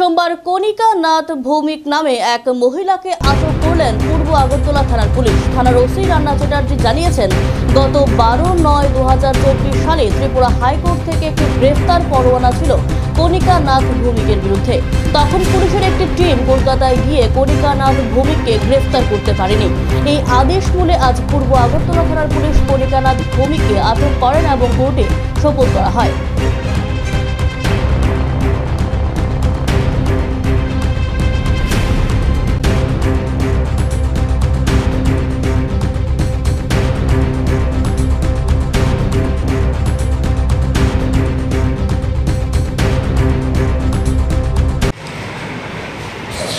সোমবার কণিকা নাথ ভৌমিক নামে এক মহিলাকে আটক করলেন পূর্ব আগরতলা থানার পুলিশ। থানার ওসি রান্না চ্যাটার্জি জানিয়েছেন, গত 12/9/2024 সালে ত্রিপুরা হাইকোর্ট থেকে একটি গ্রেফতার পরোয়ানা ছিল কণিকা নাথ ভৌমিকের বিরুদ্ধে। তখন পুলিশের একটি টিম কলকাতায় গিয়ে কণিকা নাথ ভৌমিককে গ্রেফতার করতে পারেনি। এই আদেশ মূলে আজ পূর্ব আগরতলা থানার পুলিশ কণিকা নাথ ভৌমিককে আটক করেন এবং কোর্টে সোপর্দ করা হয়।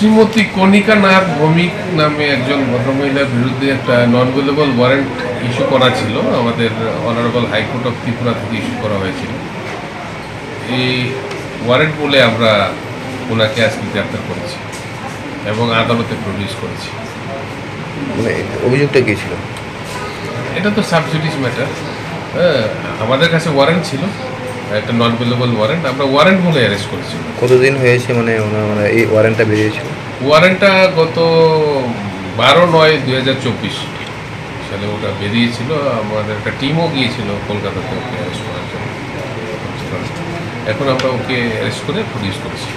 শ্রীমতী কণিকা নাথ ভৌমিক নামে একজন ভদ্রমহিলার বিরুদ্ধে একটা নন বেলেবল ওয়ারেন্ট ইস্যু করা ছিল, আমাদের অনারেবল হাইকোর্ট অফ ত্রিপুরা থেকে ইস্যু করা হয়েছিল। এই ওয়ারেন্ট বলে আমরা ওনাকে আজকে গ্রেপ্তার করেছি এবং আদালতে প্রডিউস করেছি। মানে অভিযোগটা কী ছিল? এটা তো সাবজুডিস ম্যাটার। আমাদের কাছে ওয়ারেন্ট ছিল, একটা নন বেলেবল ওয়ারেন্ট, আমরা ওয়ারেন্ট বলে অ্যারেস্ট করেছি। কতদিন হয়েছে মানে এই ওয়ারেন্টটা বেরিয়েছিল? ওয়ারেন্টটা গত 12/9/2024 সালে ওটা বেরিয়েছিল। আমাদের একটা টিমও গিয়েছিল কলকাতাতে ওকে অ্যারেস্ট করার জন্য। এখন আমরা ওকে অ্যারেস্ট করে প্রডিউস করেছি।